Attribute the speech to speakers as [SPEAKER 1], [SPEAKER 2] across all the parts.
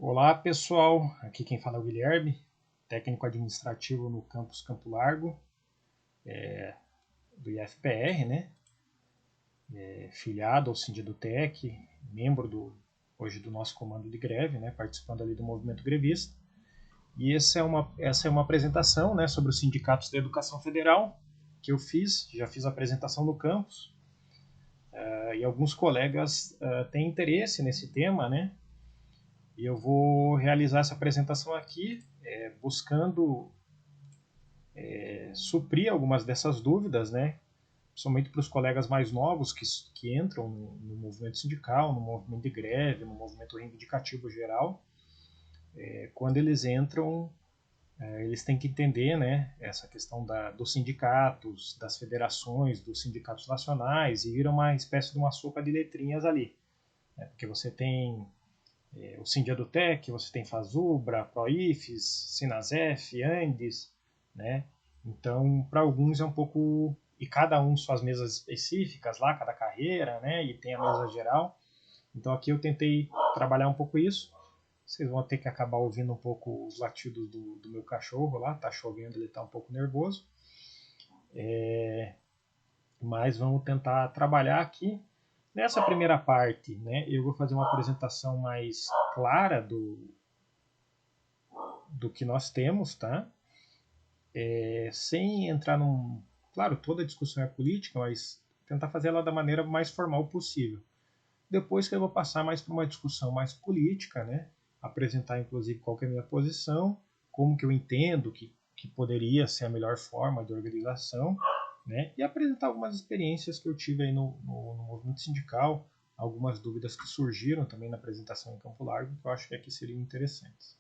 [SPEAKER 1] Olá pessoal, aqui quem fala é o Guilherme, técnico administrativo no campus Campo Largo, do IFPR, né? Filiado ao Sindidutec, membro hoje do nosso comando de greve, né? Participando ali do movimento grevista. E essa é uma apresentação, né, sobre os sindicatos da educação federal que eu fiz, já fiz a apresentação no campus, e alguns colegas têm interesse nesse tema, né? E eu vou realizar essa apresentação aqui, buscando suprir algumas dessas dúvidas, né? Principalmente para os colegas mais novos que entram no movimento sindical, no movimento de greve, no movimento reivindicativo geral. Quando eles entram, eles têm que entender, né, essa questão dos sindicatos, das federações, dos sindicatos nacionais, e vira uma espécie de uma sopa de letrinhas ali. Né? Porque você tem o Sindicatutec, você tem Fazubra, Proifes, Sinasef, Andes, né? Então, para alguns é um pouco... E cada um suas mesas específicas lá, cada carreira, né? E tem a mesa geral. Então aqui eu tentei trabalhar um pouco isso. Vocês vão ter que acabar ouvindo um pouco os latidos do meu cachorro lá. Tá chovendo, ele tá um pouco nervoso. Mas vamos tentar trabalhar aqui. Nessa primeira parte, né, eu vou fazer uma apresentação mais clara do que nós temos, tá? Sem entrar num... Claro, toda discussão é política, mas tentar fazer ela da maneira mais formal possível. Depois que eu vou passar mais para uma discussão mais política, né? Apresentar, inclusive, qual que é a minha posição, como que eu entendo que poderia ser a melhor forma de organização, né? E apresentar algumas experiências que eu tive aí no movimento sindical, algumas dúvidas que surgiram também na apresentação em Campo Largo, que eu acho que aqui seriam interessantes.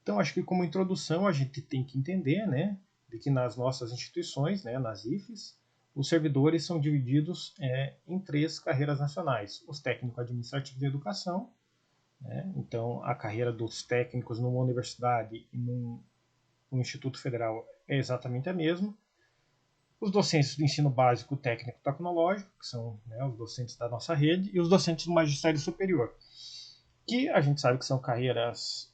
[SPEAKER 1] Então, acho que como introdução a gente tem que entender, né, de que nas nossas instituições, né, nas IFES, os servidores são divididos em três carreiras nacionais: os técnicos administrativos de educação, né, então a carreira dos técnicos numa universidade e no Instituto Federal é exatamente a mesma. Os docentes do ensino básico, técnico e tecnológico, que são, né, os docentes da nossa rede, e os docentes do magistério superior, que a gente sabe que são carreiras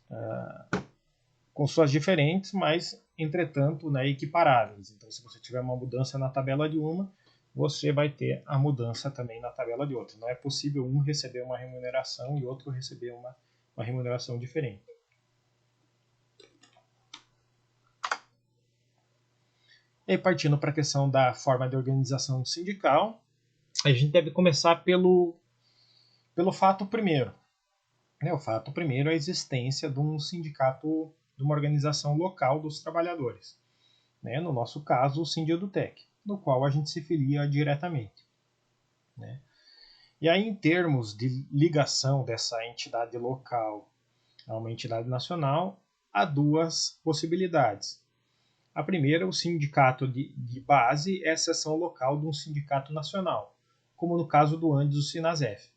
[SPEAKER 1] com suas diferentes, mas entretanto, né, equiparáveis. Então, se você tiver uma mudança na tabela de uma, você vai ter a mudança também na tabela de outra. Não é possível um receber uma remuneração e outro receber uma remuneração diferente. E aí, partindo para a questão da forma de organização sindical, a gente deve começar pelo fato primeiro. Né? O fato primeiro é a existência de um sindicato, de uma organização local dos trabalhadores. Né? No nosso caso, o Sindicatutec, no qual a gente se filia diretamente. Né? E aí, em termos de ligação dessa entidade local a uma entidade nacional, há duas possibilidades. A primeira, o sindicato de base é a seção local de um sindicato nacional, como no caso do Andes, o Sinasef.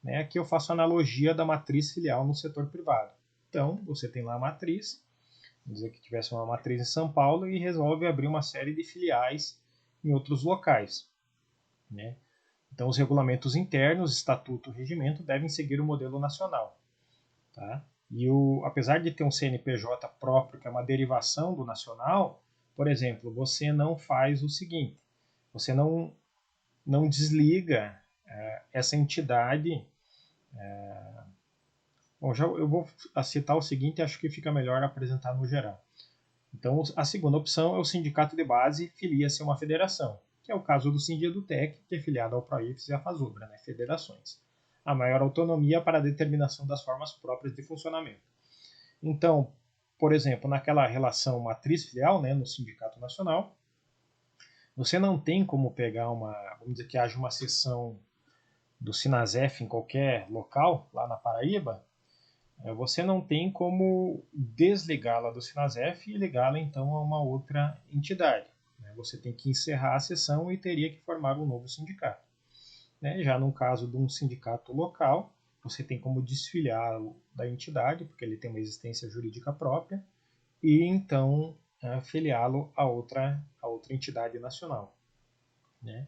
[SPEAKER 1] Né? Aqui eu faço analogia da matriz filial no setor privado. Então, você tem lá a matriz, vamos dizer que tivesse uma matriz em São Paulo e resolve abrir uma série de filiais em outros locais. Né? Então, os regulamentos internos, estatuto e regimento devem seguir o modelo nacional. Tá? E apesar de ter um CNPJ próprio, que é uma derivação do nacional, por exemplo, você não faz o seguinte: você não desliga essa entidade. Bom, eu vou citar o seguinte, acho que fica melhor apresentar no geral. Então, a segunda opção é o sindicato de base filia-se a uma federação, que é o caso do Sindicatutec, que é filiado ao Proifes e à Fazubra, né, federações. A maior autonomia para a determinação das formas próprias de funcionamento. Então, por exemplo, naquela relação matriz-filial, né, no Sindicato Nacional, você não tem como pegar vamos dizer que haja uma sessão do Sinasef em qualquer local, lá na Paraíba, você não tem como desligá-la do Sinasef e ligá-la então a uma outra entidade. Você tem que encerrar a sessão e teria que formar um novo sindicato. Já no caso de um sindicato local, você tem como desfiliá-lo da entidade, porque ele tem uma existência jurídica própria, e então filiá-lo a outra entidade nacional. Né?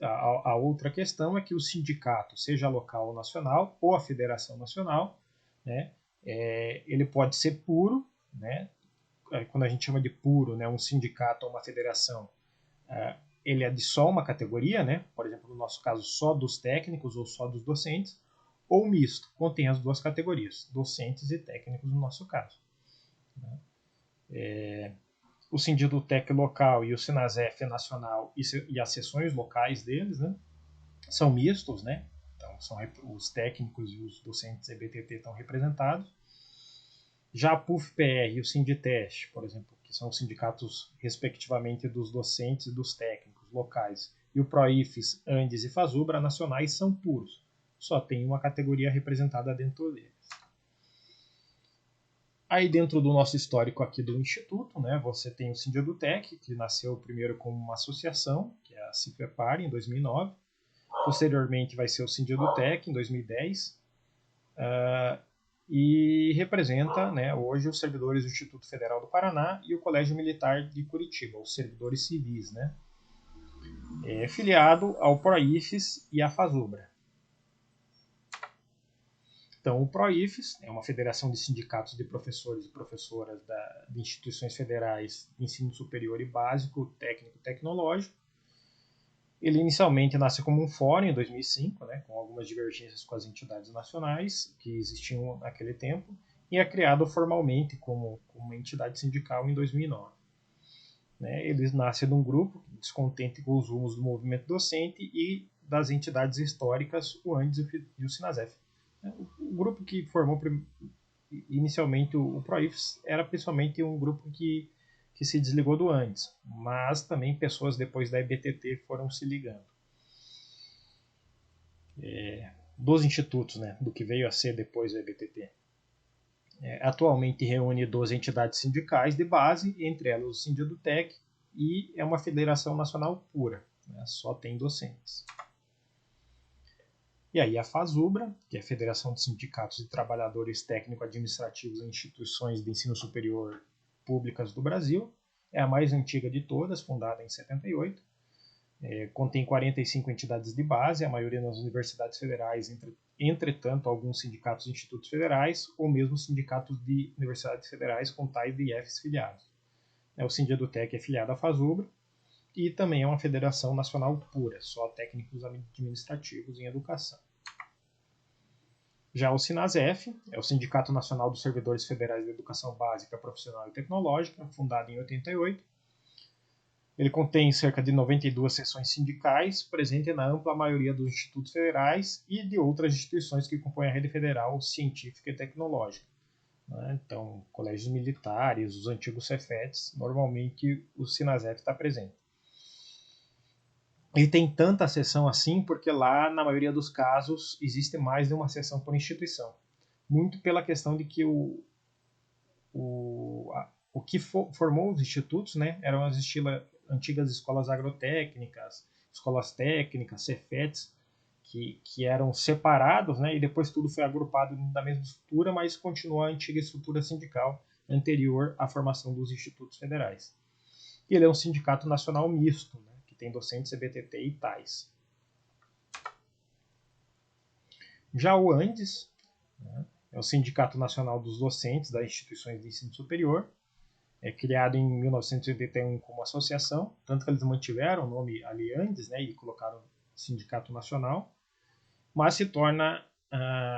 [SPEAKER 1] A outra questão é que o sindicato, seja local ou nacional, ou a federação nacional, né, ele pode ser puro, né, quando a gente chama de puro, né, um sindicato ou uma federação, ele é de só uma categoria, né, por exemplo, no nosso caso, só dos técnicos ou só dos docentes, ou misto, contém as duas categorias, docentes e técnicos no nosso caso. O Sindidutec local e o Sinasef nacional e as seções locais deles, né, são mistos, né? Então, os técnicos e os docentes EBTT estão representados. Já a PUF-PR e o Sinditeste, por exemplo, que são os sindicatos, respectivamente, dos docentes e dos técnicos locais, e o PROIFES, Andes e FASUBRA nacionais são puros. Só tem uma categoria representada dentro deles. Aí dentro do nosso histórico aqui do Instituto, né, você tem o Sindidutec, que nasceu primeiro como uma associação, que é a Cifepar, em 2009. Posteriormente vai ser o Sindidutec, em 2010. E representa, né, hoje os servidores do Instituto Federal do Paraná e o Colégio Militar de Curitiba, os servidores civis, né? É filiado ao PROIFES e à FASUBRA. Então, o PROIFES é uma federação de sindicatos de professores e professoras de instituições federais de ensino superior e básico, técnico e tecnológico. Ele inicialmente nasce como um fórum em 2005, né, com algumas divergências com as entidades nacionais que existiam naquele tempo, e é criado formalmente como uma entidade sindical em 2009. Né, ele nasce de um grupo descontente com os rumos do movimento docente e das entidades históricas, o Andes e o Sinasef. O grupo que formou inicialmente o PROIFES era principalmente um grupo que se desligou do Andes, mas também pessoas depois da EBTT foram se ligando. Dos institutos, né, do que veio a ser depois da EBTT. Atualmente reúne 12 entidades sindicais de base, entre elas o Sindidutec, e é uma federação nacional pura, né, só tem docentes. E aí a FASUBRA, que é a Federação de Sindicatos de Trabalhadores Técnico-Administrativos em Instituições de Ensino Superior Públicas do Brasil, é a mais antiga de todas, fundada em 78. Contém 45 entidades de base, a maioria nas universidades federais, entretanto, alguns sindicatos e institutos federais, ou mesmo sindicatos de universidades federais com TAI e IFs filiados. O Sindidutec é filiado à FASUBRA, e também é uma federação nacional pura, só técnicos administrativos em educação. Já o Sinasef é o Sindicato Nacional dos Servidores Federais de Educação Básica, Profissional e Tecnológica, fundado em 88. Ele contém cerca de 92 seções sindicais, presente na ampla maioria dos institutos federais e de outras instituições que compõem a rede federal científica e tecnológica. Então, colégios militares, os antigos Cefetes, normalmente o Sinasef está presente. E tem tanta seção assim porque lá, na maioria dos casos, existe mais de uma seção por instituição. Muito pela questão de que o que formou os institutos, né, eram as antigas escolas agrotécnicas, escolas técnicas, Cefetes, que eram separados, né, e depois tudo foi agrupado na mesma estrutura, mas continuou a antiga estrutura sindical anterior à formação dos institutos federais. E ele é um sindicato nacional misto, né, tem docentes EBTT e TAIs. Já o Andes, né, é o Sindicato Nacional dos Docentes das Instituições de Ensino Superior, é criado em 1981 como associação, tanto que eles mantiveram o nome ali Andes, né, e colocaram Sindicato Nacional, mas se torna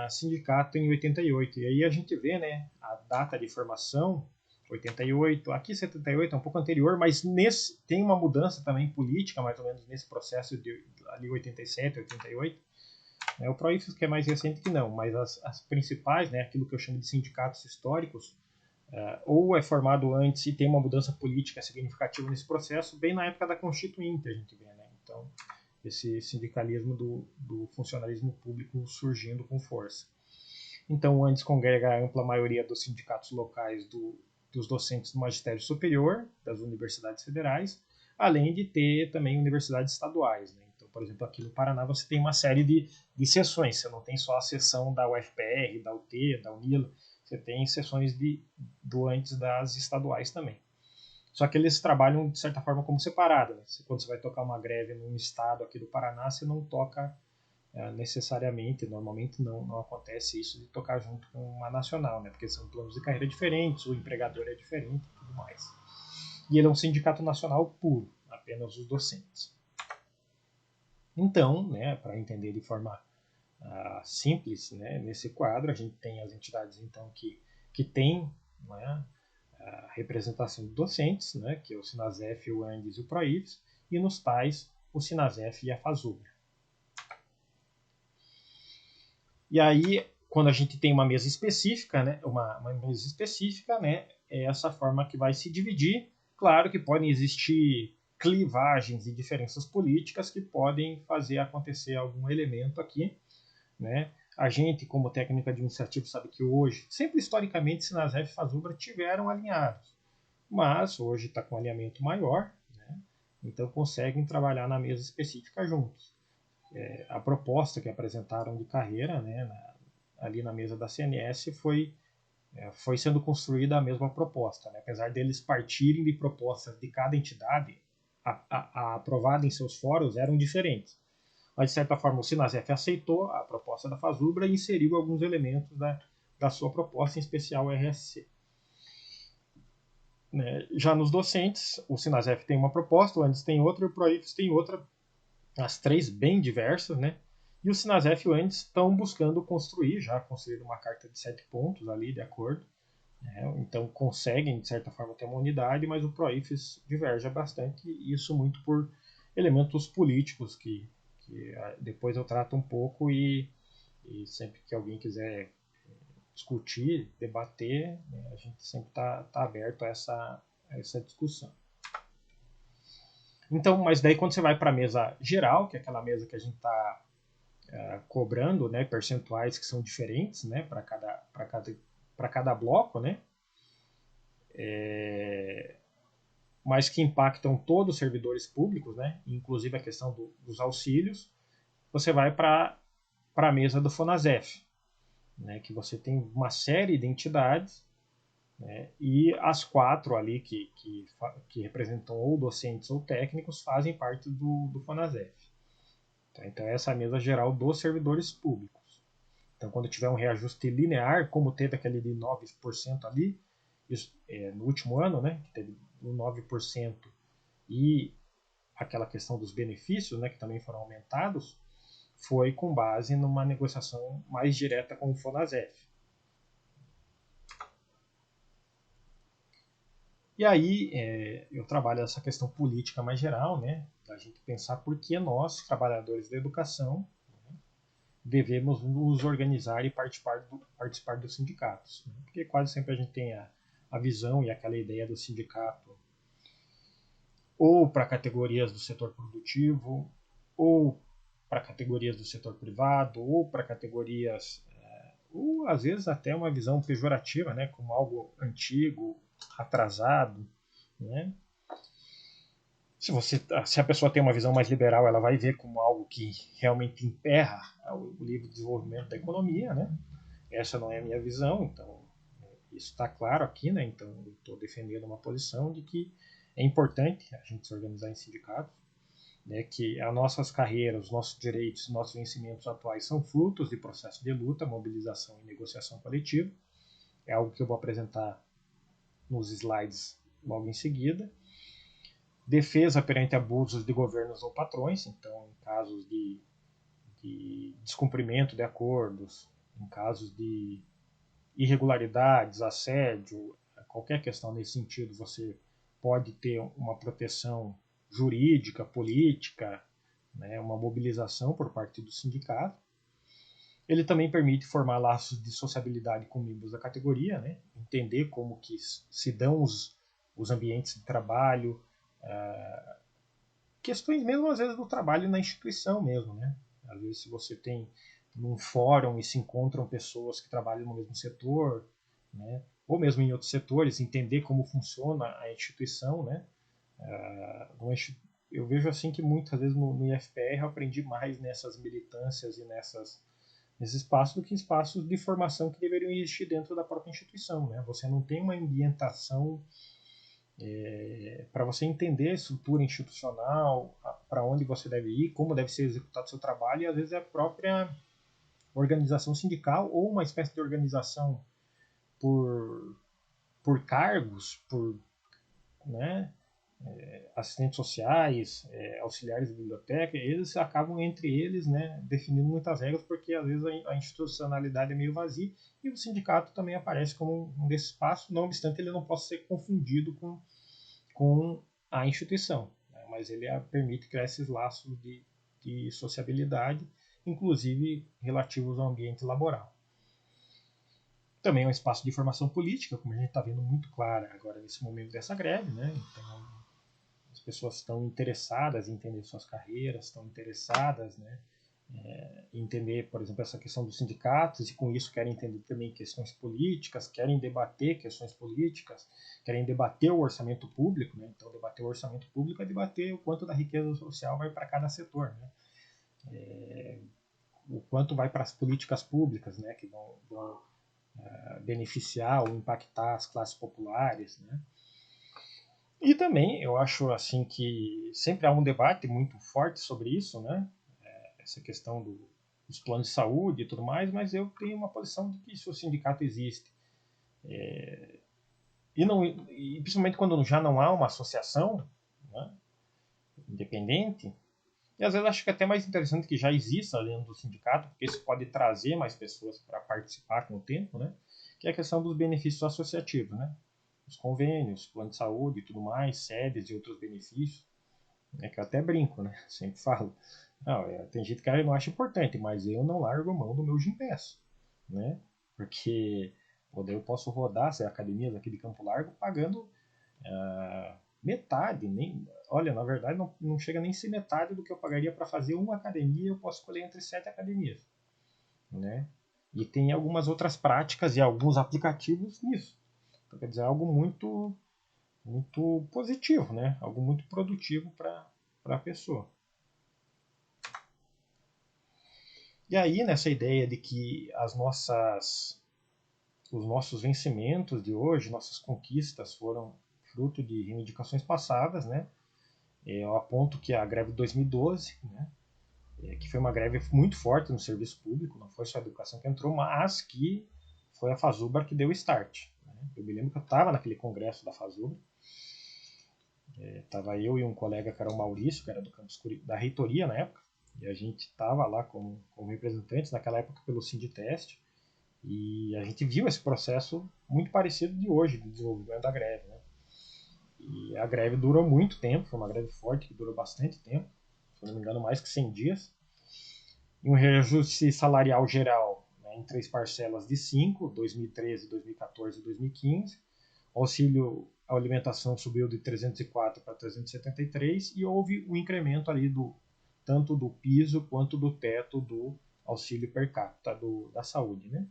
[SPEAKER 1] sindicato em 88. E aí a gente vê, né, a data de formação 88, aqui 78 é um pouco anterior, mas tem uma mudança também política, mais ou menos nesse processo de ali 87, 88. O PROIFES que é mais recente que não, mas as principais, né, aquilo que eu chamo de sindicatos históricos, ou é formado antes e tem uma mudança política significativa nesse processo, bem na época da Constituinte a gente vê, né? Então, esse sindicalismo do funcionalismo público surgindo com força. Então, o Andes congrega a ampla maioria dos sindicatos locais dos docentes do magistério superior, das universidades federais, além de ter também universidades estaduais. Né? Então, por exemplo, aqui no Paraná você tem uma série de seções, você não tem só a seção da UFPR, da UT, da UNILA, você tem seções do antes das estaduais também. Só que eles trabalham, de certa forma, como separado. Né? Quando você vai tocar uma greve num estado aqui do Paraná, você não toca necessariamente, normalmente não acontece isso de tocar junto com uma nacional, né? Porque são planos de carreira diferentes, o empregador é diferente e tudo mais. E ele é um sindicato nacional puro, apenas os docentes. Então, né, para entender de forma simples, né, nesse quadro, a gente tem as entidades então que têm, né, a representação de docentes, né, que é o Sinasef, o Andes e o Proifes, e nos tais o Sinasef e a Fazubra. E aí, quando a gente tem uma mesa específica, né, uma mesa específica, né, é essa forma que vai se dividir. Claro que podem existir clivagens e diferenças políticas que podem fazer acontecer algum elemento aqui, né? A gente, como técnico administrativo, sabe que hoje, sempre historicamente, Sinasef e Fazubra tiveram alinhados, mas hoje está com um alinhamento maior, né? Então conseguem trabalhar na mesa específica juntos. A proposta que apresentaram de carreira, né, ali na mesa da CNS, foi sendo construída a mesma proposta. Né? Apesar deles partirem de propostas de cada entidade, a aprovada em seus fóruns eram diferentes. Mas, de certa forma, o Sinasef aceitou a proposta da Fazubra e inseriu alguns elementos da sua proposta, em especial o RSC. Né? Já nos docentes, o Sinasef tem uma proposta, o Andes tem outra e o Proifes tem outra, as três bem diversas, né? E o Sinasef e o Andes estão buscando já construíram uma carta de 7 pontos ali, de acordo. Né? Então conseguem, de certa forma, ter uma unidade, mas o Proifes diverge bastante, e isso muito por elementos políticos que depois eu trato um pouco e sempre que alguém quiser discutir, debater, né, a gente sempre está aberto a essa discussão. Então, mas daí quando você vai para a mesa geral, que é aquela mesa que a gente está cobrando, né, percentuais que são diferentes, né, para cada bloco, né, mas que impactam todos os servidores públicos, né, inclusive a questão dos auxílios, você vai para a mesa do Fonasef, né, que você tem uma série de entidades, né, e as 4 ali que representam ou docentes ou técnicos fazem parte do Fonasef. Então, essa é a mesa geral dos servidores públicos. Então, quando tiver um reajuste linear, como teve aquele de 9% ali, isso, no último ano, né, que teve o 9%, e aquela questão dos benefícios, né, que também foram aumentados, foi com base numa negociação mais direta com o Fonasef. E aí eu trabalho essa questão política mais geral, né, da gente pensar por que nós, trabalhadores da educação, devemos nos organizar e participar dos sindicatos. Né? Porque quase sempre a gente tem a visão e aquela ideia do sindicato ou para categorias do setor produtivo, ou para categorias do setor privado, ou para categorias, ou às vezes até uma visão pejorativa, né, como algo antigo, atrasado. Né? Se a pessoa tem uma visão mais liberal, ela vai ver como algo que realmente emperra o livre desenvolvimento da economia, né? Essa não é a minha visão, então isso está claro aqui, né? Então eu estou defendendo uma posição de que é importante a gente se organizar em sindicatos, né? Que as nossas carreiras, os nossos direitos, nossos vencimentos atuais são frutos de processo de luta, mobilização e negociação coletiva. É algo que eu vou apresentar nos slides logo em seguida. Defesa perante abusos de governos ou patrões, então em casos de descumprimento de acordos, em casos de irregularidades, assédio, qualquer questão nesse sentido, você pode ter uma proteção jurídica, política, né, uma mobilização por parte do sindicato. Ele também permite formar laços de sociabilidade com membros da categoria, né, entender como que se dão os ambientes de trabalho, questões mesmo às vezes do trabalho na instituição mesmo, né? Às vezes se você tem num fórum e se encontram pessoas que trabalham no mesmo setor, né? Ou mesmo em outros setores, entender como funciona a instituição, né? Eu vejo assim que muitas vezes no IFPR eu aprendi mais nessas militâncias e nesses espaços do que espaços de formação que deveriam existir dentro da própria instituição, né? Você não tem uma ambientação para você entender a estrutura institucional, para onde você deve ir, como deve ser executado o seu trabalho, e às vezes é a própria organização sindical ou uma espécie de organização por, por cargos, por, né, assistentes sociais, auxiliares de biblioteca, eles acabam entre eles, né, definindo muitas regras, porque às vezes a institucionalidade é meio vazia, e o sindicato também aparece como um desses espaços, não obstante ele não possa ser confundido com a instituição, né, mas ele permite criar esses laços de sociabilidade, inclusive relativos ao ambiente laboral. Também é um espaço de formação política, como a gente está vendo muito claro agora nesse momento dessa greve, né? Então, as pessoas estão interessadas em entender suas carreiras, estão interessadas, né, em entender, por exemplo, essa questão dos sindicatos, e com isso querem entender também questões políticas, querem debater questões políticas, querem debater o orçamento público, né? Então, debater o orçamento público é debater o quanto da riqueza social vai para cada setor, né? O quanto vai para as políticas públicas, né, que vão beneficiar ou impactar as classes populares, né? E também eu acho assim que sempre há um debate muito forte sobre isso, né? Essa questão dos planos de saúde e tudo mais, mas eu tenho uma posição de que se o sindicato existe e principalmente quando já não há uma associação, né, independente, e às vezes acho que é até mais interessante que já exista dentro do sindicato, porque isso pode trazer mais pessoas para participar com o tempo, né? Que é a questão dos benefícios associativos, né? Os convênios, plano de saúde e tudo mais, sedes e outros benefícios. É que eu até brinco, né? Sempre falo. Não, tem gente que não acha importante, mas eu não largo mão do meu Gympass, né? Porque eu posso rodar as academias aqui de Campo Largo pagando metade, nem, olha, na verdade não chega nem a ser metade do que eu pagaria para fazer uma academia, eu posso escolher entre 7 academias, né? E tem algumas outras práticas e alguns aplicativos nisso. Então, quer dizer, algo muito positivo, né? Algo muito produtivo para a pessoa. E aí, nessa ideia de que os nossos vencimentos de hoje, nossas conquistas foram fruto de reivindicações passadas, né? Eu aponto que a greve de 2012, né, que foi uma greve muito forte no serviço público, não foi só a educação que entrou, mas que foi a FASUBRA que deu o start. Né? Eu me lembro que eu estava naquele congresso da FASUBRA, estava eu e um colega que era o Maurício, que era do campus da reitoria na época, e a gente estava lá como representantes, naquela época pelo Sinditeste, e a gente viu esse processo muito parecido de hoje, de desenvolvimento da greve. Né? E a greve durou muito tempo, foi uma greve forte que durou bastante tempo, se não me engano, mais que 100 dias. E um reajuste salarial geral, né, em 3 parcelas de 5, 2013, 2014 e 2015. O auxílio à alimentação subiu de 304 para 373 e houve um incremento ali tanto do piso quanto do teto do auxílio per capita da saúde, né?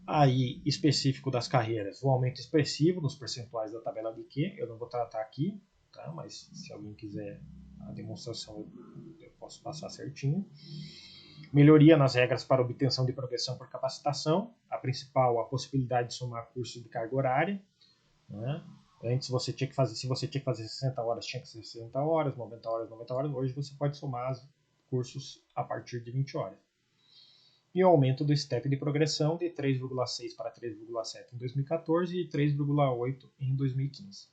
[SPEAKER 1] Aí, específico das carreiras, o aumento expressivo nos percentuais da tabela de Q, eu não vou tratar aqui, tá? Mas se alguém quiser a demonstração, eu posso passar certinho. Melhoria nas regras para obtenção de progressão por capacitação, a principal, a possibilidade de somar curso de carga horária, né? Antes você tinha que fazer, se você tinha que fazer 60 horas, tinha que ser 60 horas, 90 horas, 90 horas. Hoje você pode somar cursos a partir de 20 horas. E o aumento do step de progressão de 3,6 para 3,7 em 2014 e 3,8 em 2015.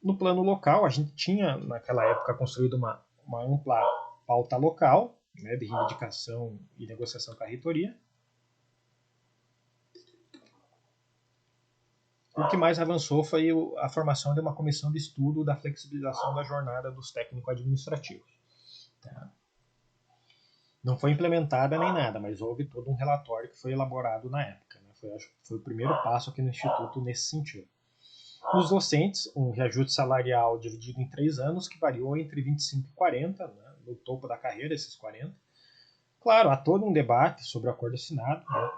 [SPEAKER 1] No plano local, a gente tinha naquela época construído uma ampla pauta local, né, de reivindicação e negociação com a reitoria. O que mais avançou foi a formação de uma comissão de estudo da flexibilização da jornada dos técnico-administrativos. Tá? Não foi implementada nem nada, mas houve todo um relatório que foi elaborado na época. Né? Foi o primeiro passo aqui no Instituto nesse sentido. Nos docentes, um reajuste salarial dividido em 3 anos, que variou entre 25 e 40, né? No topo da carreira, esses 40. Claro, há todo um debate sobre o acordo assinado, né?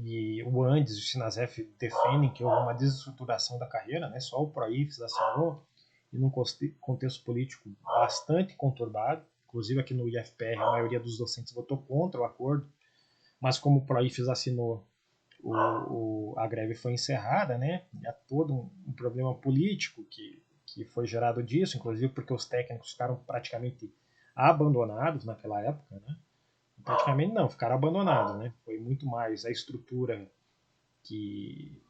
[SPEAKER 1] E o Andes e o Sinasef defendem que houve uma desestruturação da carreira, né? Só o PROIFES assinou, e num contexto político bastante conturbado. Inclusive aqui no IFPR a maioria dos docentes votou contra o acordo, mas como o PROIFES assinou, a greve foi encerrada, né? Há todo um problema político que foi gerado disso, inclusive porque os técnicos ficaram praticamente abandonados naquela época, né? Praticamente não, ficaram abandonados, né? Foi muito mais a estrutura que,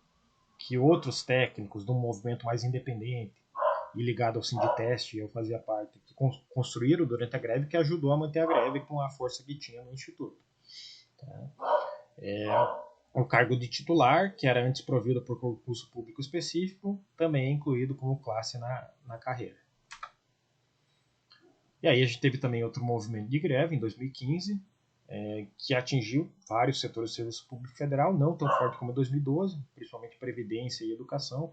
[SPEAKER 1] que outros técnicos de um movimento mais independente e ligado ao Sinditeste, eu fazia parte, que construíram durante a greve, que ajudou a manter a greve com a força que tinha no Instituto. Tá? O cargo de titular, que era antes provido por concurso público específico, também é incluído como classe na carreira. E aí a gente teve também outro movimento de greve em 2015, que atingiu vários setores do serviço público federal, não tão forte como em 2012, principalmente Previdência e Educação.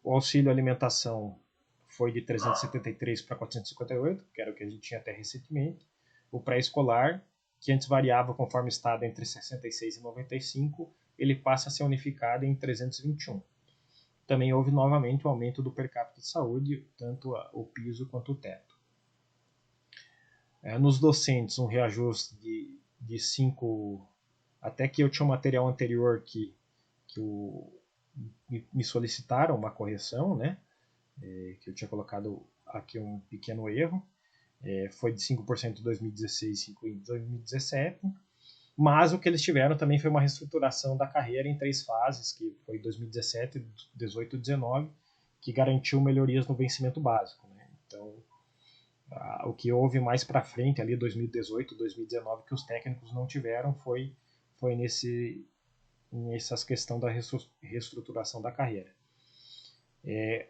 [SPEAKER 1] O auxílio alimentação foi de 373 para 458, que era o que a gente tinha até recentemente. O pré-escolar, que antes variava conforme o estado entre 66 e 95, ele passa a ser unificado em 321. Também houve novamente o aumento do per capita de saúde, tanto o piso quanto o teto. Nos docentes, um reajuste de 5, até que eu tinha um material anterior que me solicitaram uma correção, né? Que eu tinha colocado aqui um pequeno erro, foi de 5% em 2016 e 5% em 2017, mas o que eles tiveram também foi uma reestruturação da carreira em 3 fases, que foi 2017, 18 e 19, que garantiu melhorias no vencimento básico. Né? Então, o que houve mais para frente, ali 2018, 2019, que os técnicos não tiveram, foi nessas questão da reestruturação da carreira.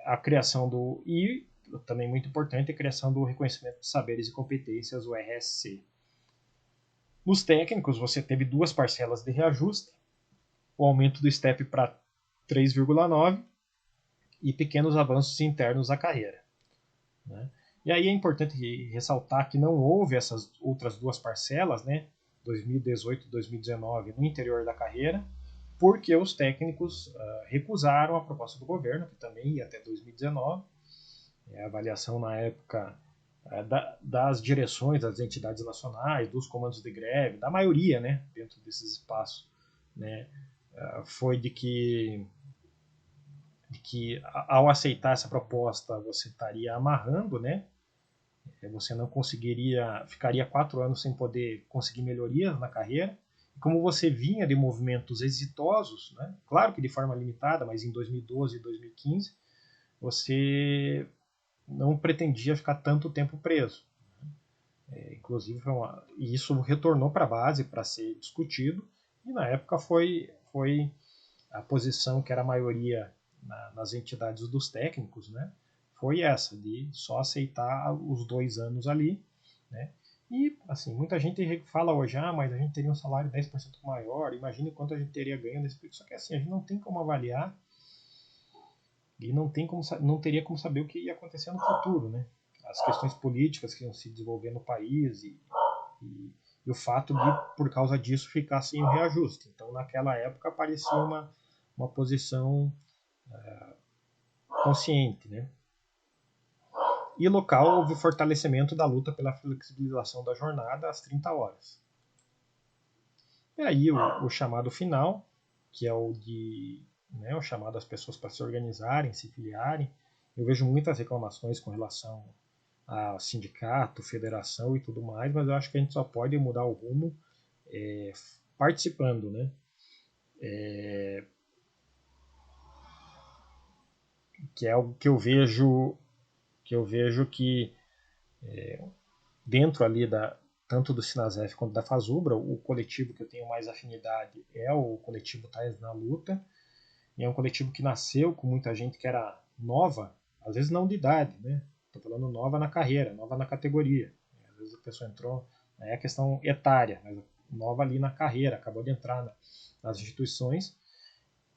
[SPEAKER 1] A criação e também muito importante, a criação do reconhecimento de saberes e competências, o RSC. Nos técnicos, você teve 2 parcelas de reajuste, o aumento do STEP para 3,9 e pequenos avanços internos à carreira. Né? E aí é importante ressaltar que não houve essas outras 2 parcelas, né, 2018 e 2019, no interior da carreira, porque os técnicos recusaram a proposta do governo, que também ia até 2019. A avaliação na época das direções das entidades nacionais, dos comandos de greve, da maioria, né, dentro desses espaços, né, foi de que ao aceitar essa proposta você estaria amarrando, né, você não conseguiria, ficaria 4 anos sem poder conseguir melhorias na carreira. E como você vinha de movimentos exitosos, né, claro que de forma limitada, mas em 2012 e 2015, você não pretendia ficar tanto tempo preso. Inclusive, e isso retornou para a base para ser discutido, e na época foi a posição que era a maioria nas entidades dos técnicos, né? Foi essa, de só aceitar os 2 anos ali, né? E, assim, muita gente fala hoje, mas a gente teria um salário 10% maior, imagine quanto a gente teria ganho nesse período. Só que, assim, a gente não tem como avaliar e não teria como saber o que ia acontecer no futuro, né? As questões políticas que iam se desenvolver no país e o fato de, por causa disso, ficar sem o reajuste. Então, naquela época, parecia uma posição consciente, né? E local houve fortalecimento da luta pela flexibilização da jornada às 30 horas. E aí o chamado final, que é o de o chamado às pessoas para se organizarem, se filiarem. Eu vejo muitas reclamações com relação a sindicato, federação e tudo mais, mas eu acho que a gente só pode mudar o rumo participando, né? Que é algo que eu vejo que dentro ali tanto do Sinasef quanto da Fazubra, o coletivo que eu tenho mais afinidade é o coletivo Tais na Luta, e é um coletivo que nasceu com muita gente que era nova, às vezes não de idade, né? Estou falando nova na carreira, nova na categoria. Às vezes a pessoa entrou, é a questão etária, mas nova ali na carreira, acabou de entrar nas instituições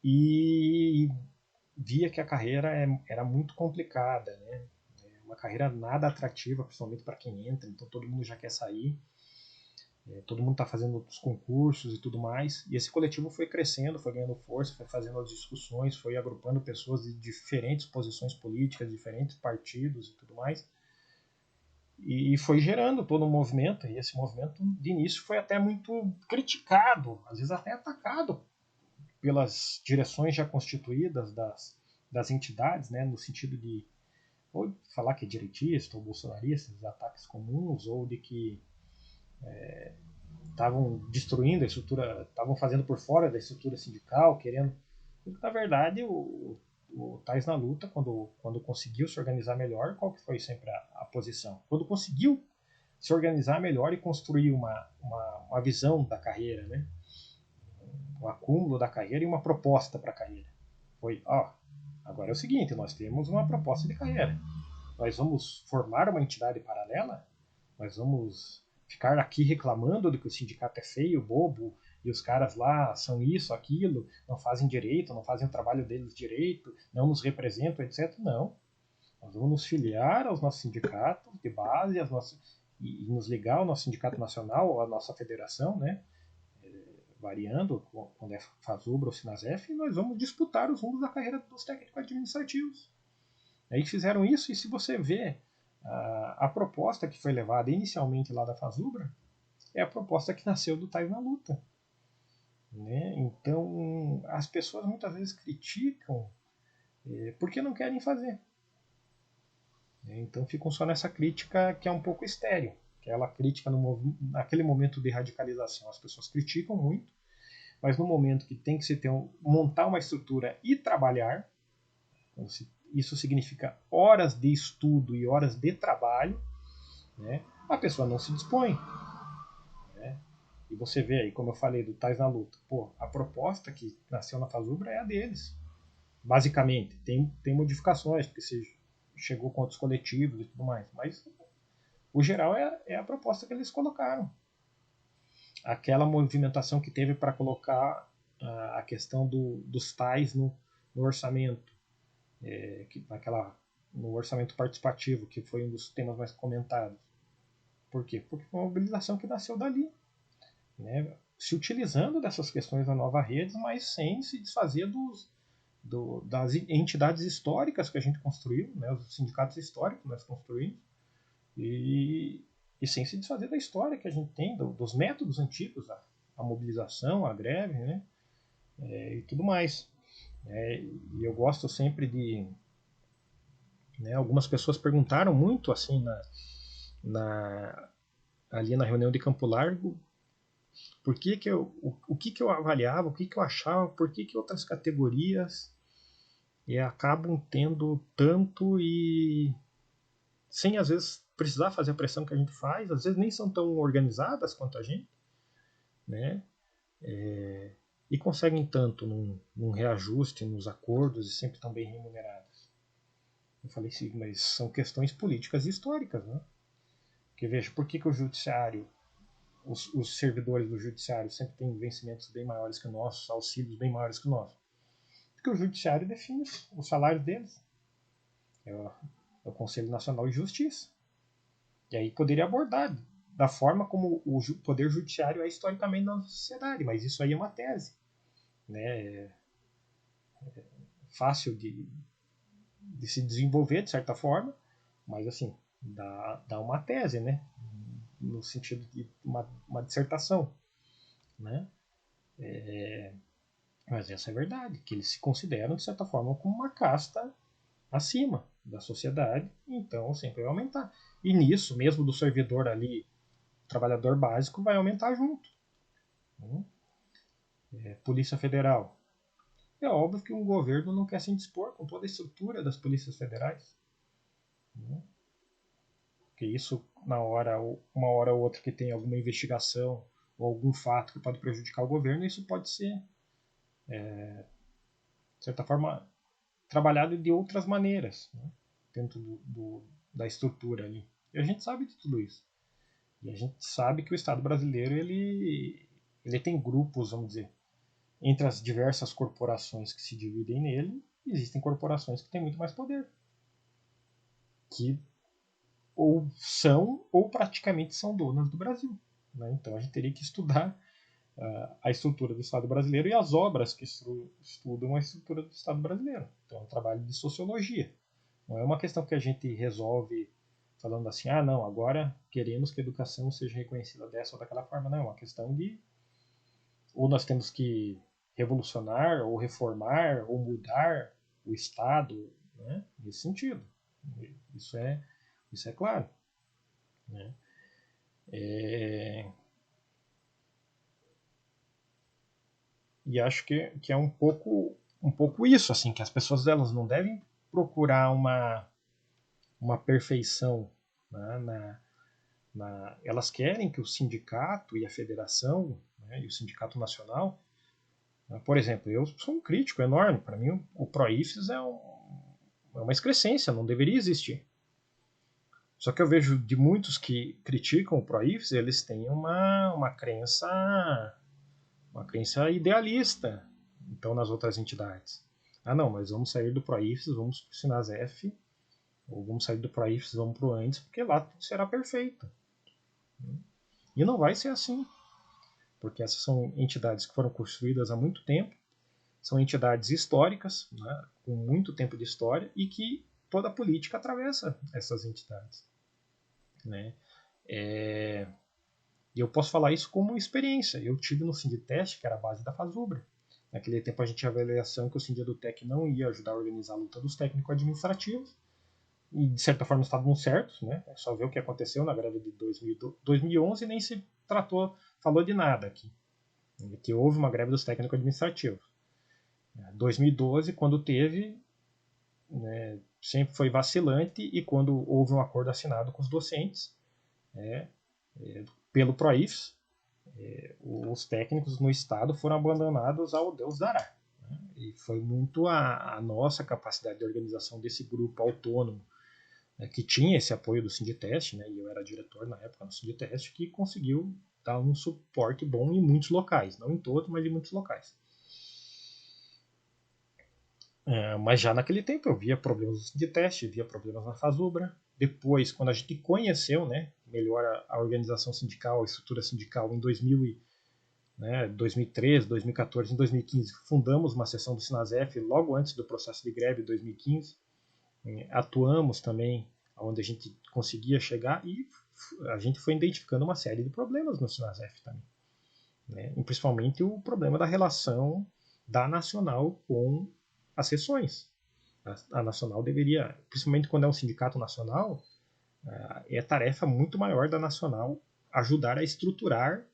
[SPEAKER 1] e via que a carreira era muito complicada, né? Uma carreira nada atrativa, principalmente para quem entra, então todo mundo já quer sair, todo mundo está fazendo outros concursos e tudo mais, e esse coletivo foi crescendo, foi ganhando força, foi fazendo as discussões, foi agrupando pessoas de diferentes posições políticas, diferentes partidos e tudo mais, e foi gerando todo um movimento, e esse movimento de início foi até muito criticado, às vezes até atacado pelas direções já constituídas das entidades, né, no sentido de ou falar que é direitista ou bolsonarista, os ataques comuns, ou de que estavam destruindo a estrutura, estavam fazendo por fora da estrutura sindical, querendo. Na verdade, o Tais na Luta, quando conseguiu se organizar melhor, qual que foi sempre a posição? Quando conseguiu se organizar melhor e construir uma visão da carreira, né? Um acúmulo da carreira e uma proposta para a carreira. Foi, ó, agora é o seguinte, nós temos uma proposta de carreira. Nós vamos formar uma entidade paralela, nós vamos ficar aqui reclamando de que o sindicato é feio, bobo, e os caras lá são isso, aquilo, não fazem direito, não fazem o trabalho deles direito, não nos representam, etc. Não. Nós vamos nos filiar aos nossos sindicatos de base, e nos ligar ao nosso sindicato nacional, à nossa federação, né? Variando, quando é FASUBRA ou SINASEF, e nós vamos disputar os rumos da carreira dos técnicos administrativos. Aí fizeram isso, e se você vê a proposta que foi levada inicialmente lá da FASUBRA, é a proposta que nasceu do Tais na Luta. Né? Então, as pessoas muitas vezes criticam porque não querem fazer. Né? Então, ficam só nessa crítica que é um pouco estéril, que é aquela crítica naquele momento de radicalização. As pessoas criticam muito, mas no momento que tem que se montar uma estrutura e trabalhar, isso significa horas de estudo e horas de trabalho, né? A pessoa não se dispõe. Né? E você vê aí, como eu falei, do Tais na Luta. Pô, a proposta que nasceu na FASUBRA é a deles. Basicamente, tem modificações, porque se chegou com outros coletivos e tudo mais, mas o geral é a proposta que eles colocaram. Aquela movimentação que teve para colocar a questão dos tais no orçamento, no orçamento participativo, que foi um dos temas mais comentados. Por quê? Porque foi uma mobilização que nasceu dali. Né? Se utilizando dessas questões da nova rede, mas sem se desfazer das entidades históricas que a gente construiu, né? Os sindicatos históricos que nós construímos, e sem se desfazer da história que a gente tem, dos métodos antigos, a mobilização, a greve, né? E tudo mais. E eu gosto sempre de. Né, algumas pessoas perguntaram muito assim ali na reunião de Campo Largo por que o que eu avaliava, o que eu achava, por que outras categorias acabam tendo tanto e sem às vezes precisar fazer a pressão que a gente faz, às vezes nem são tão organizadas quanto a gente, né? E conseguem tanto num reajuste, nos acordos e sempre estão bem remuneradas. Eu falei sim, mas são questões políticas e históricas, né? Porque veja, por que o judiciário, os servidores do judiciário sempre têm vencimentos bem maiores que o nosso, auxílios bem maiores que o nosso? Porque o judiciário define os salários deles. É o Conselho Nacional de Justiça. E aí poderia abordar da forma como o poder judiciário é historicamente na sociedade, mas isso aí é uma tese, né? Fácil de se desenvolver de certa forma, mas assim dá uma tese, né? No sentido de uma dissertação, né? Mas essa é a verdade, que eles se consideram de certa forma como uma casta acima da sociedade, então sempre vai aumentar. E nisso, mesmo do servidor ali, trabalhador básico, vai aumentar junto. Polícia Federal. É óbvio que um governo não quer se indispor com toda a estrutura das polícias federais. Porque isso, uma hora ou outra que tem alguma investigação ou algum fato que pode prejudicar o governo, isso pode ser, de certa forma, trabalhado de outras maneiras, né? Dentro da estrutura ali. E a gente sabe de tudo isso. E a gente sabe que o Estado brasileiro ele tem grupos, vamos dizer, entre as diversas corporações que se dividem nele, existem corporações que têm muito mais poder. Que ou são ou praticamente são donas do Brasil. Né? Então a gente teria que estudar a estrutura do Estado brasileiro e as obras que estudam a estrutura do Estado brasileiro. Então é um trabalho de sociologia. Não é uma questão que a gente resolve falando assim, não, agora queremos que a educação seja reconhecida dessa ou daquela forma. Não, é uma questão de ou nós temos que revolucionar, ou reformar, ou mudar o Estado, né? Nesse sentido. Isso é, isso é claro. Né? É... E acho que é um pouco isso, assim, que as pessoas elas não devem procurar uma perfeição, né, elas querem que o sindicato e a federação, né, e o sindicato nacional, né, por exemplo, eu sou um crítico enorme, para mim o ProIFES é uma excrescência, não deveria existir. Só que eu vejo de muitos que criticam o ProIFES, eles têm uma crença idealista, então, nas outras entidades. Não, mas vamos sair do ProIFES, vamos para o Sinasef, ou vamos sair do ProIFES, vamos para o Andes, porque lá tudo será perfeito. E não vai ser assim, porque essas são entidades que foram construídas há muito tempo, são entidades históricas, né, com muito tempo de história, e que toda a política atravessa essas entidades. Né? E eu posso falar isso como experiência. Eu tive no Sinditeste, que era a base da Fazubra. Naquele tempo a gente tinha a avaliação que o Sindedutec não ia ajudar a organizar a luta dos técnicos administrativos. E de certa forma estavam certos, né? É só ver o que aconteceu na greve de 2011 nem se falou de nada aqui. Que houve uma greve dos técnicos administrativos. 2012, quando teve, né, sempre foi vacilante, e quando houve um acordo assinado com os docentes, pelo ProIFES, os técnicos no estado foram abandonados ao Deus dará. Né? E foi muito a nossa capacidade de organização desse grupo autônomo, né, que tinha esse apoio do Sinditeste, né, e eu era diretor na época do Sinditeste, que conseguiu dar um suporte bom em muitos locais, não em todos, mas em muitos locais. Mas já naquele tempo eu via problemas no Sinditeste, via problemas na Fazubra. Depois, quando a gente conheceu, né, melhor a organização sindical, a estrutura sindical em 2013, 2014, em 2015, fundamos uma seção do Sinasef logo antes do processo de greve de 2015. Atuamos também onde a gente conseguia chegar, e a gente foi identificando uma série de problemas no Sinasef também. Né? E principalmente o problema da relação da Nacional com as seções. A Nacional deveria, principalmente quando é um sindicato nacional, é tarefa muito maior da Nacional ajudar a estruturar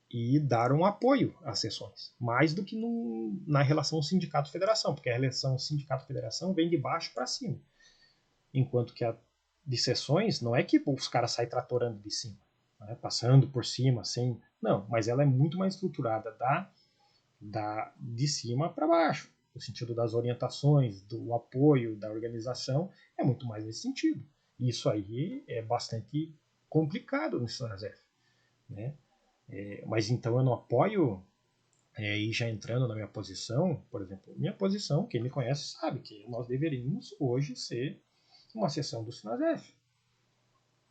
[SPEAKER 1] e dar um apoio às seções, mais do que na relação sindicato-federação, porque a relação sindicato-federação vem de baixo para cima, enquanto que a de seções não é que os caras saem tratorando de cima, né, passando por cima, sem, não, mas ela é muito mais estruturada de cima para baixo, no sentido das orientações, do apoio, da organização, é muito mais nesse sentido. Isso aí é bastante complicado no Sinasef, né? Mas então eu não apoio, e já entrando na minha posição, por exemplo, minha posição, quem me conhece sabe que nós deveríamos hoje ser uma seção do Sinasef.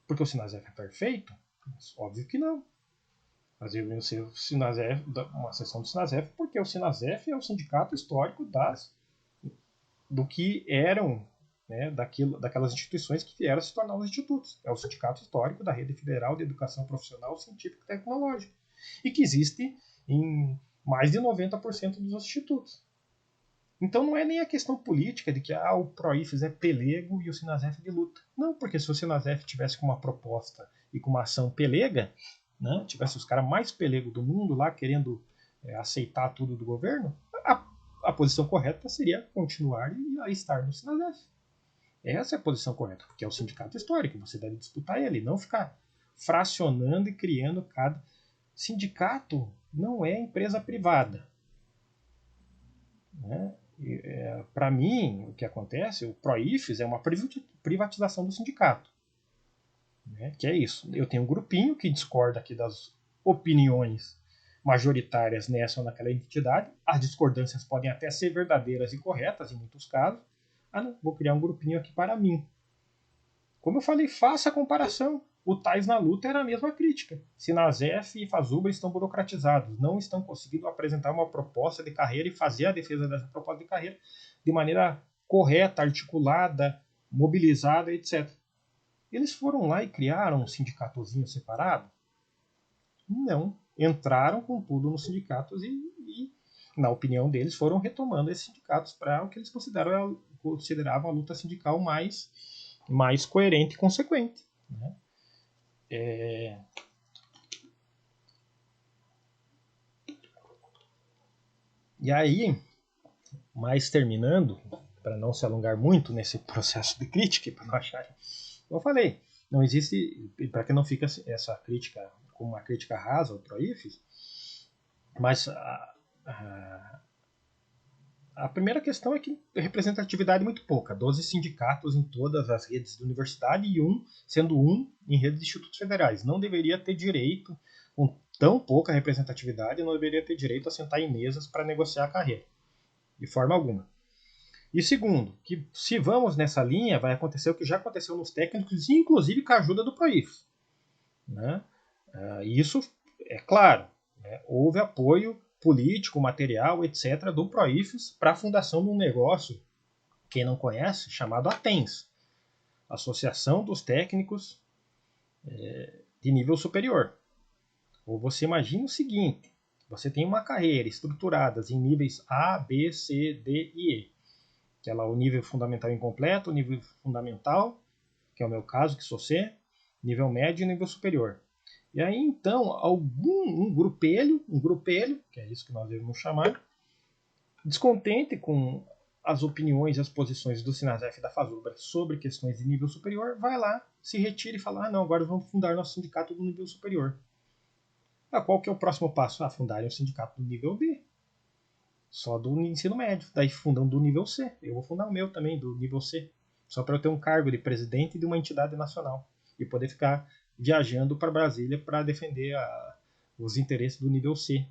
[SPEAKER 1] Porque o Sinasef é perfeito? Mas, óbvio que não. Nós deveríamos ser uma seção do Sinasef, porque o Sinasef é o sindicato histórico do que eram, né, daquelas instituições que vieram se tornar os institutos. É o sindicato histórico da Rede Federal de Educação Profissional, Científica e Tecnológica, e que existe em mais de 90% dos institutos. Então não é nem a questão política de que o ProIFES é pelego e o Sinasef de luta. Não, porque se o Sinasef tivesse com uma proposta e com uma ação pelega, né, tivesse os caras mais pelego do mundo lá querendo aceitar tudo do governo, a posição correta seria continuar a estar no Sinasef. Essa é a posição correta, porque é o sindicato histórico, você deve disputar ele, não ficar fracionando e criando cada... Sindicato não é empresa privada. Né? Para mim, o que acontece, o ProIFES é uma privatização do sindicato. Né? Que é isso. Eu tenho um grupinho que discorda aqui das opiniões majoritárias nessa ou naquela entidade. As discordâncias podem até ser verdadeiras e corretas em muitos casos. Não, vou criar um grupinho aqui para mim. Como eu falei, faça a comparação. O Tais na Luta era a mesma crítica. Sinasef e Fazubra estão burocratizados, não estão conseguindo apresentar uma proposta de carreira e fazer a defesa dessa proposta de carreira de maneira correta, articulada, mobilizada, etc. Eles foram lá e criaram um sindicatozinho separado? Não. Entraram com tudo nos sindicatos e, na opinião deles, foram retomando esses sindicatos para o que eles consideravam a luta sindical mais coerente e consequente. Né? E aí, mas terminando, para não se alongar muito nesse processo de crítica, para não achar, como eu falei, não existe, para que não fique essa crítica como uma crítica rasa ao Proifes, mas a primeira questão é que representatividade é muito pouca, 12 sindicatos em todas as redes da universidade e sendo um em redes de institutos federais. Não deveria ter direito, com tão pouca representatividade, não deveria ter direito a sentar em mesas para negociar a carreira, de forma alguma. E segundo, que se vamos nessa linha, vai acontecer o que já aconteceu nos técnicos, inclusive com a ajuda do Proifes. Né? Isso é claro, né? Houve apoio político, material, etc., do Proifes para a fundação de um negócio, quem não conhece, chamado ATENS, Associação dos Técnicos de Nível Superior. Ou você imagina o seguinte, você tem uma carreira estruturada em níveis A, B, C, D e E. Que é lá o nível fundamental incompleto, o nível fundamental, que é o meu caso, que sou C, nível médio e nível superior. E aí, então, um grupelho, que é isso que nós devemos chamar, descontente com as opiniões e as posições do Sinasef e da Fazubra sobre questões de nível superior, vai lá, se retira e fala, não, agora vamos fundar nosso sindicato do nível superior. Qual que é o próximo passo? Fundarem o sindicato do nível B. Só do ensino médio. Daí fundam do nível C. Eu vou fundar o meu também, do nível C. Só para eu ter um cargo de presidente de uma entidade nacional. E poder ficar viajando para Brasília para defender os interesses do nível C.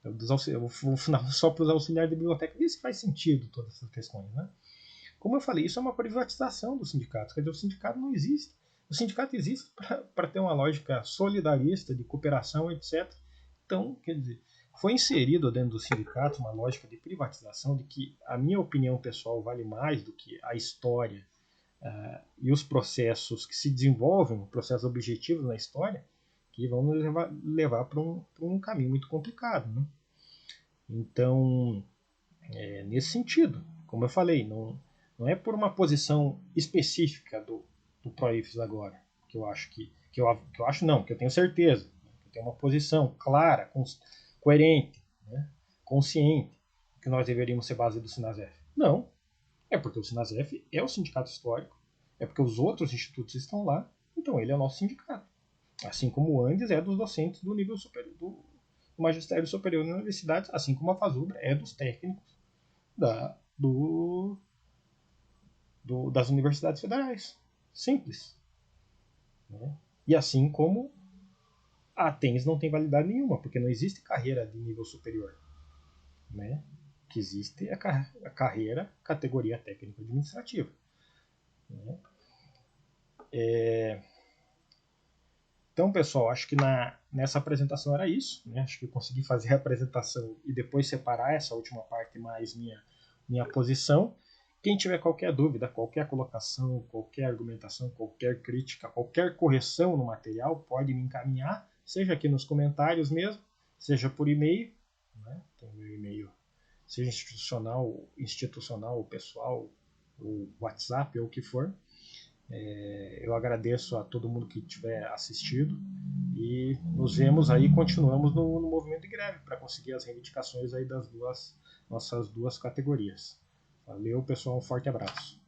[SPEAKER 1] Eu vou fundar só para os auxiliares de biblioteca. Isso faz sentido, todas essas questões. Né? Como eu falei, isso é uma privatização do sindicato. Quer dizer, o sindicato não existe. O sindicato existe para ter uma lógica solidarista, de cooperação, etc. Então, quer dizer, foi inserido dentro do sindicato uma lógica de privatização, de que a minha opinião pessoal vale mais do que a história e os processos que se desenvolvem, processos objetivos na história, que vão nos levar para um caminho muito complicado. Né? Então, nesse sentido, como eu falei, não é por uma posição específica do Proifes agora, que eu acho que eu acho não, que eu tenho certeza, que eu tenho uma posição clara, coerente, né, consciente, que nós deveríamos ser base do Sinasef. Não, é porque o Sinasef é o sindicato histórico, é porque os outros institutos estão lá, então ele é o nosso sindicato. Assim como o Andes é dos docentes do nível superior, do magistério superior na universidade, assim como a Fazubra é dos técnicos das universidades federais. Simples. Né? E assim como a TENS não tem validade nenhuma, porque não existe carreira de nível superior. Né? O que existe é a carreira categoria técnico-administrativa. Né? Então, pessoal, acho que nessa apresentação era isso. Né? Acho que eu consegui fazer a apresentação e depois separar essa última parte mais minha posição. Quem tiver qualquer dúvida, qualquer colocação, qualquer argumentação, qualquer crítica, qualquer correção no material, pode me encaminhar, seja aqui nos comentários mesmo, seja por e-mail, né? Tem meu e-mail, seja institucional ou pessoal, ou WhatsApp ou o que for. Eu agradeço a todo mundo que tiver assistido e nos vemos aí, continuamos no movimento de greve para conseguir as reivindicações aí das nossas duas categorias. Valeu, pessoal, um forte abraço.